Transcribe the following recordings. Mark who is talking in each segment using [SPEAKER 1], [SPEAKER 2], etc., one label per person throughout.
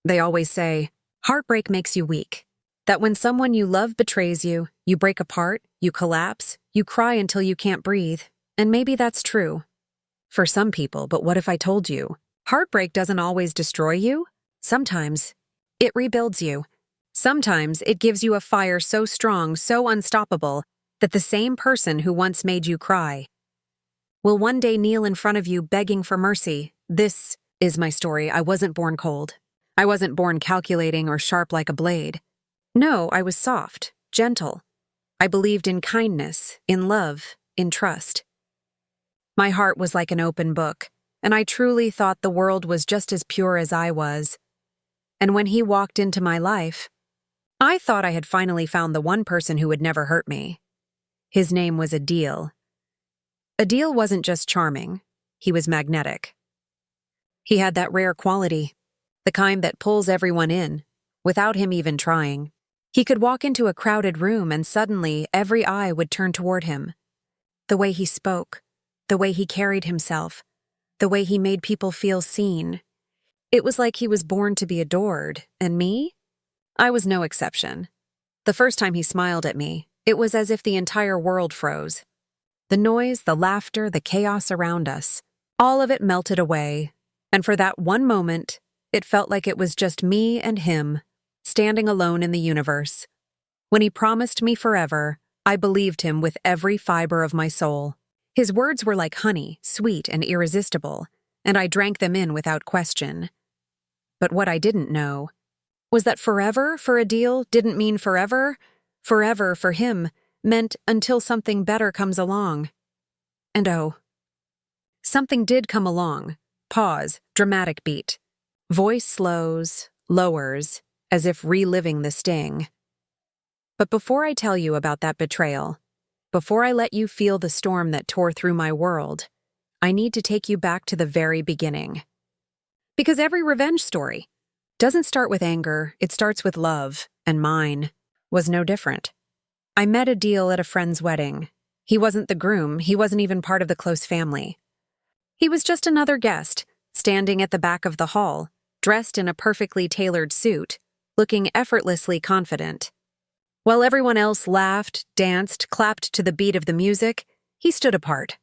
[SPEAKER 1] They always say, heartbreak makes you weak. That when someone you love betrays you, you break apart, you collapse, you cry until you can't breathe. And maybe that's true for some people, but what if I told you? Heartbreak doesn't always destroy you. Sometimes it rebuilds you. Sometimes it gives you a fire so strong, so unstoppable, that the same person who once made you cry will one day kneel in front of you begging for mercy. This is my story. I wasn't born cold. I wasn't born calculating or sharp like a blade. No, I was soft, gentle. I believed in kindness, in love, in trust. My heart was like an open book, and I truly thought the world was just as pure as I was. And when he walked into my life, I thought I had finally found the one person who would never hurt me. His name was Adil. Adil wasn't just charming, he was magnetic. He had that rare quality, the kind that pulls everyone in, without him even trying. He could walk into a crowded room and suddenly every eye would turn toward him. The way he spoke, the way he carried himself, the way he made people feel seen. It was like he was born to be adored, and me? I was no exception. The first time he smiled at me, it was as if the entire world froze. The noise, the laughter, the chaos around us, all of it melted away, and for that one moment, it felt like it was just me and him, standing alone in the universe. When he promised me forever, I believed him with every fiber of my soul. His words were like honey, sweet and irresistible, and I drank them in without question. But what I didn't know was that forever for Adil didn't mean forever. Forever for him meant until something better comes along. And oh, something did come along. Pause, dramatic beat. Voice slows, lowers, as if reliving the sting. But before I tell you about that betrayal, before I let you feel the storm that tore through my world, I need to take you back to the very beginning. Because every revenge story doesn't start with anger, it starts with love, and mine was no different. I met Adil at a friend's wedding. He wasn't the groom, he wasn't even part of the close family. He was just another guest, standing at the back of the hall, dressed in a perfectly tailored suit, looking effortlessly confident. While everyone else laughed, danced, clapped to the beat of the music, he stood apart.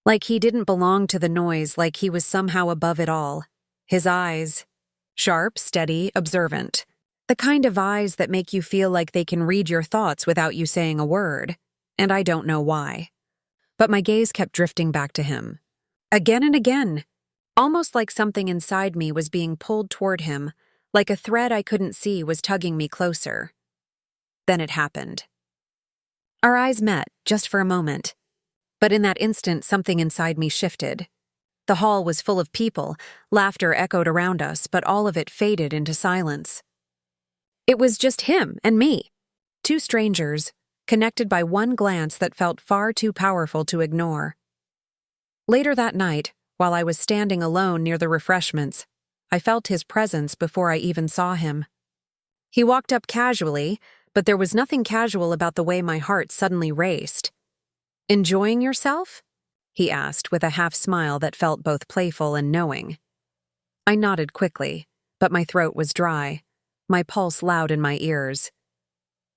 [SPEAKER 1] Like he didn't belong to the noise, like he was somehow above it all. His eyes, sharp, steady, observant. The kind of eyes that make you feel like they can read your thoughts without you saying a word, and I don't know why. But my gaze kept drifting back to him. Again and again, almost like something inside me was being pulled toward him, like a thread I couldn't see was tugging me closer. Then it happened. Our eyes met, just for a moment. But in that instant, something inside me shifted. The hall was full of people, laughter echoed around us, but all of it faded into silence. It was just him and me, two strangers, connected by one glance that felt far too powerful to ignore. Later that night, while I was standing alone near the refreshments, I felt his presence before I even saw him. He walked up casually, but there was nothing casual about the way my heart suddenly raced. "Enjoying yourself?" he asked with a half-smile that felt both playful and knowing. I nodded quickly, but my throat was dry, my pulse loud in my ears.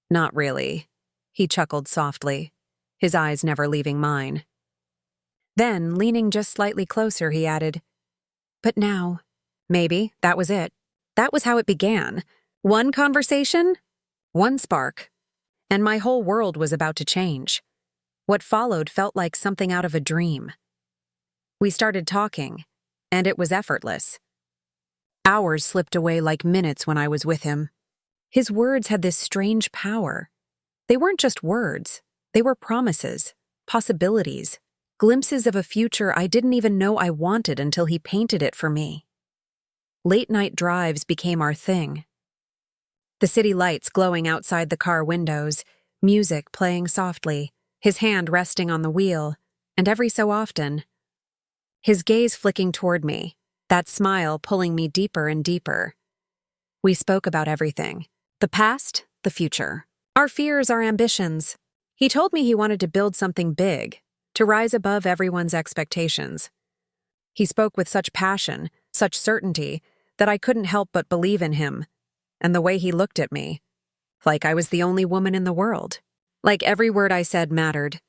[SPEAKER 1] "Not really," he chuckled softly, his eyes never leaving mine. Then, leaning just slightly closer, he added, "But now, maybe that was it. That was how it began. One conversation, one spark, and my whole world was about to change. What followed felt like something out of a dream. We started talking, and it was effortless. Hours slipped away like minutes when I was with him. His words had this strange power. They weren't just words. They were promises, possibilities, glimpses of a future I didn't even know I wanted until he painted it for me. Late-night drives became our thing. The city lights glowing outside the car windows, music playing softly, his hand resting on the wheel, and every so often, his gaze flicking toward me, that smile pulling me deeper and deeper. We spoke about everything. The past, the future. Our fears, our ambitions. He told me he wanted to build something big, to rise above everyone's expectations. He spoke with such passion, such certainty, that I couldn't help but believe in him. And the way he looked at me, like I was the only woman in the world. Like every word I said mattered.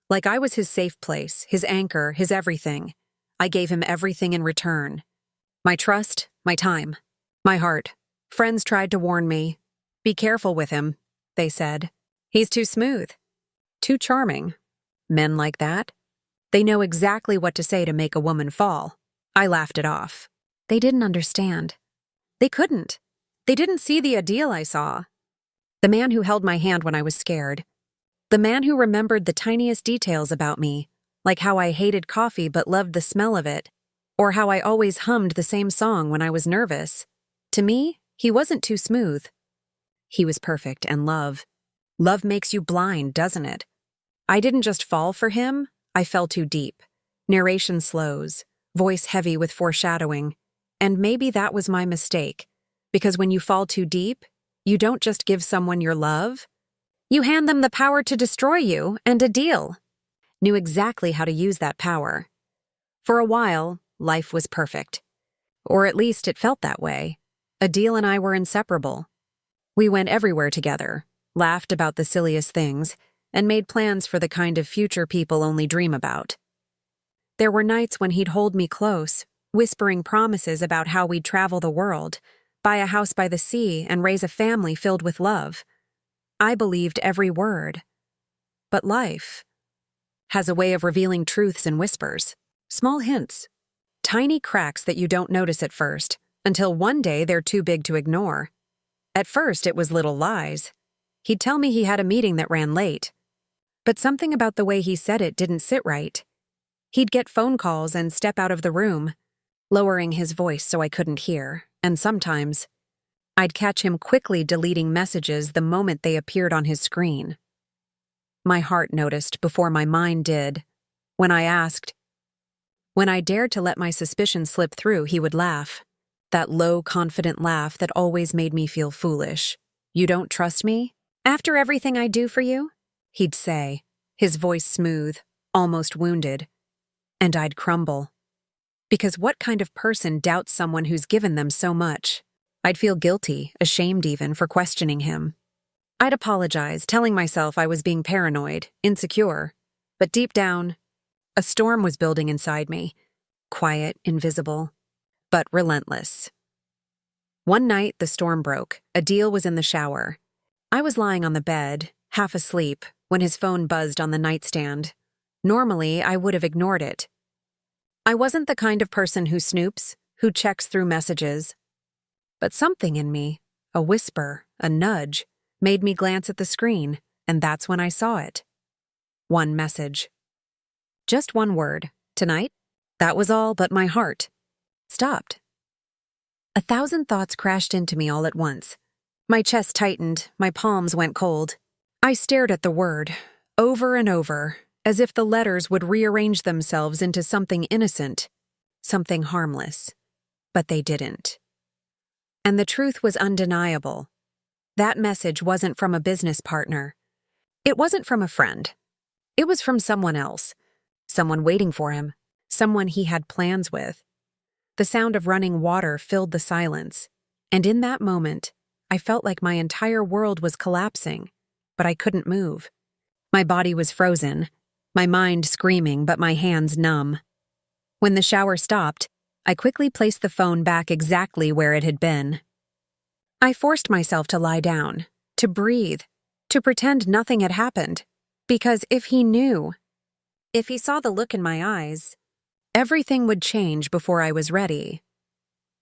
[SPEAKER 1] Like I was his safe place, his anchor, his everything. I gave him everything in return. My trust, my time, my heart. Friends tried to warn me. Be careful with him, they said. He's too smooth. Too charming. Men like that? They know exactly what to say to make a woman fall. I laughed it off. They didn't understand. They couldn't. They didn't see the ideal I saw. The man who held my hand when I was scared. The man who remembered the tiniest details about me, like how I hated coffee but loved the smell of it, or how I always hummed the same song when I was nervous. To me, he wasn't too smooth. He was perfect, and love. Love makes you blind, doesn't it? I didn't just fall for him, I fell too deep. Narration slows, voice heavy with foreshadowing. And maybe that was my mistake, because when you fall too deep, you don't just give someone your love, you hand them the power to destroy you, and a deal. Knew exactly how to use that power. For a while, life was perfect. Or at least it felt that way. Adil and I were inseparable. We went everywhere together, laughed about the silliest things, and made plans for the kind of future people only dream about. There were nights when he'd hold me close, whispering promises about how we'd travel the world, buy a house by the sea, and raise a family filled with love. I believed every word. But life has a way of revealing truths in whispers, small hints, tiny cracks that you don't notice at first, until one day they're too big to ignore. At first, it was little lies. He'd tell me he had a meeting that ran late. But something about the way he said it didn't sit right. He'd get phone calls and step out of the room, lowering his voice so I couldn't hear, and sometimes I'd catch him quickly deleting messages the moment they appeared on his screen. My heart noticed before my mind did. When I asked, when I dared to let my suspicion slip through, he would laugh. That low, confident laugh that always made me feel foolish. You don't trust me? After everything I do for you? He'd say, his voice smooth, almost wounded. And I'd crumble. Because what kind of person doubts someone who's given them so much? I'd feel guilty, ashamed even, for questioning him. I'd apologize, telling myself I was being paranoid, insecure. But deep down, a storm was building inside me. Quiet, invisible, but relentless. One night, the storm broke. Adil was in the shower. I was lying on the bed, half asleep, when his phone buzzed on the nightstand. Normally, I would have ignored it. I wasn't the kind of person who snoops, who checks through messages. But something in me, a whisper, a nudge, made me glance at the screen, and that's when I saw it. One message. Just one word. Tonight? That was all, but my heart stopped. 1,000 thoughts crashed into me all at once. My chest tightened, my palms went cold. I stared at the word, over and over, as if the letters would rearrange themselves into something innocent, something harmless. But they didn't. And the truth was undeniable. That message wasn't from a business partner. It wasn't from a friend. It was from someone else. Someone waiting for him. Someone he had plans with. The sound of running water filled the silence. And in that moment, I felt like my entire world was collapsing, but I couldn't move. My body was frozen, my mind screaming, but my hands numb. When the shower stopped, I quickly placed the phone back exactly where it had been. I forced myself to lie down, to breathe, to pretend nothing had happened. Because if he knew, if he saw the look in my eyes, everything would change before I was ready.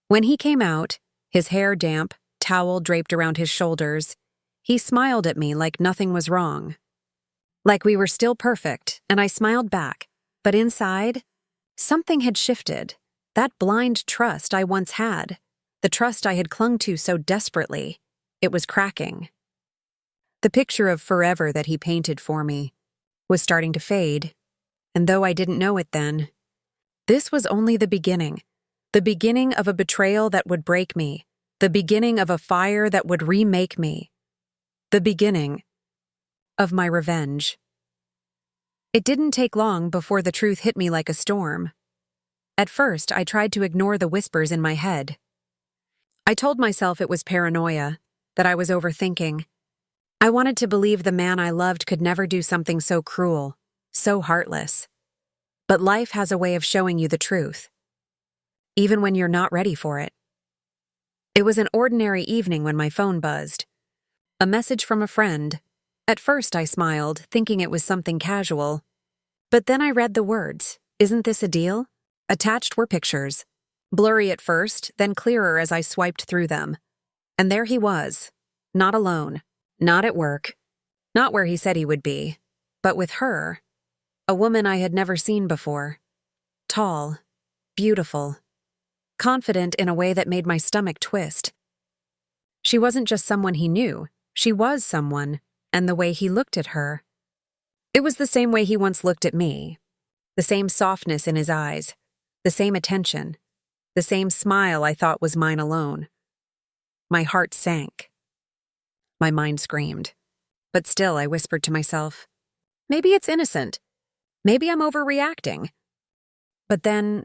[SPEAKER 1] When he came out, his hair damp, towel draped around his shoulders, he smiled at me like nothing was wrong. Like we were still perfect, and I smiled back. But inside, something had shifted. That blind trust I once had, the trust I had clung to so desperately, it was cracking. The picture of forever that he painted for me was starting to fade, and though I didn't know it then, this was only the beginning of a betrayal that would break me, the beginning of a fire that would remake me, the beginning of my revenge. It didn't take long before the truth hit me like a storm. At first, I tried to ignore the whispers in my head. I told myself it was paranoia, that I was overthinking. I wanted to believe the man I loved could never do something so cruel, so heartless. But life has a way of showing you the truth, even when you're not ready for it. It was an ordinary evening when my phone buzzed. A message from a friend. At first I smiled, thinking it was something casual. But then I read the words, "Isn't this a deal?" Attached were pictures. Blurry at first, then clearer as I swiped through them. And there he was, not alone, not at work, not where he said he would be, but with her, a woman I had never seen before. Tall, beautiful, confident in a way that made my stomach twist. She wasn't just someone he knew, she was someone, and the way he looked at her. It was the same way he once looked at me, the same softness in his eyes, the same attention, the same smile I thought was mine alone. My heart sank. My mind screamed. But still I whispered to myself, maybe it's innocent. Maybe I'm overreacting. But then,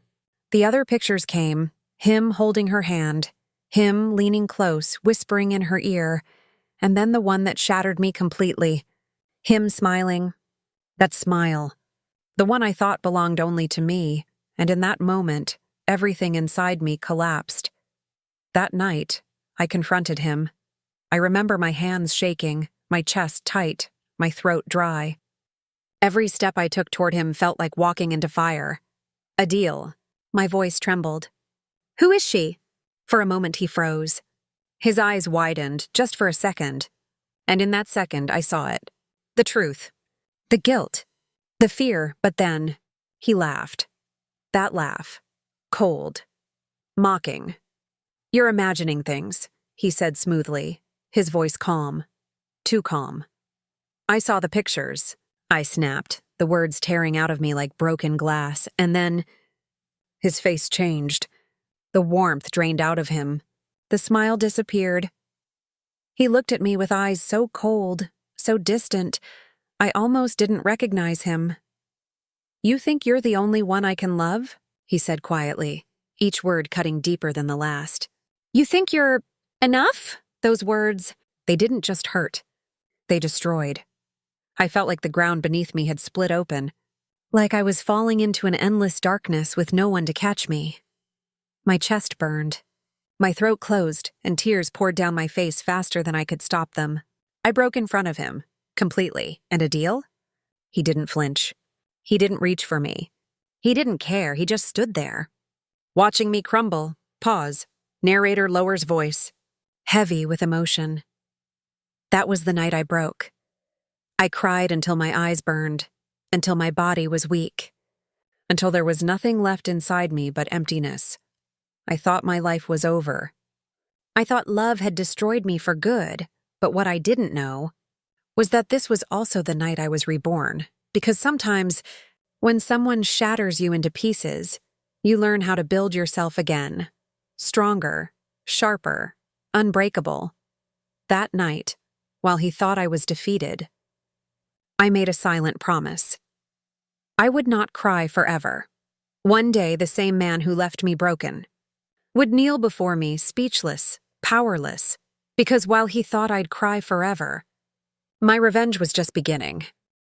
[SPEAKER 1] the other pictures came, him holding her hand, him leaning close, whispering in her ear, and then the one that shattered me completely. Him smiling. That smile. The one I thought belonged only to me, and in that moment, everything inside me collapsed. That night, I confronted him. I remember my hands shaking, my chest tight, my throat dry. Every step I took toward him felt like walking into fire. A deal. My voice trembled. "Who is she?" For a moment he froze. His eyes widened, just for a second. And in that second, I saw it. The truth. The guilt. The fear, but then, he laughed. That laugh. Cold. Mocking. "You're imagining things," he said smoothly, his voice calm. Too calm. "I saw the pictures," I snapped, the words tearing out of me like broken glass, and then his face changed. The warmth drained out of him. The smile disappeared. He looked at me with eyes so cold, so distant, I almost didn't recognize him. "You think you're the only one I can love?" he said quietly, each word cutting deeper than the last. "You think you're enough?" Those words, they didn't just hurt. They destroyed. I felt like the ground beneath me had split open, like I was falling into an endless darkness with no one to catch me. My chest burned. My throat closed, and tears poured down my face faster than I could stop them. I broke in front of him, completely. And a deal? He didn't flinch. He didn't reach for me. He didn't care, he just stood there. Watching me crumble. Pause. Narrator lowers voice. Heavy with emotion. That was the night I broke. I cried until my eyes burned, until my body was weak, until there was nothing left inside me but emptiness. I thought my life was over. I thought love had destroyed me for good, but what I didn't know was that this was also the night I was reborn, because sometimes, when someone shatters you into pieces, you learn how to build yourself again, stronger, sharper, unbreakable. That night, while he thought I was defeated, I made a silent promise. I would not cry forever. One day, the same man who left me broken would kneel before me, speechless, powerless, because while he thought I'd cry forever, my revenge was just beginning.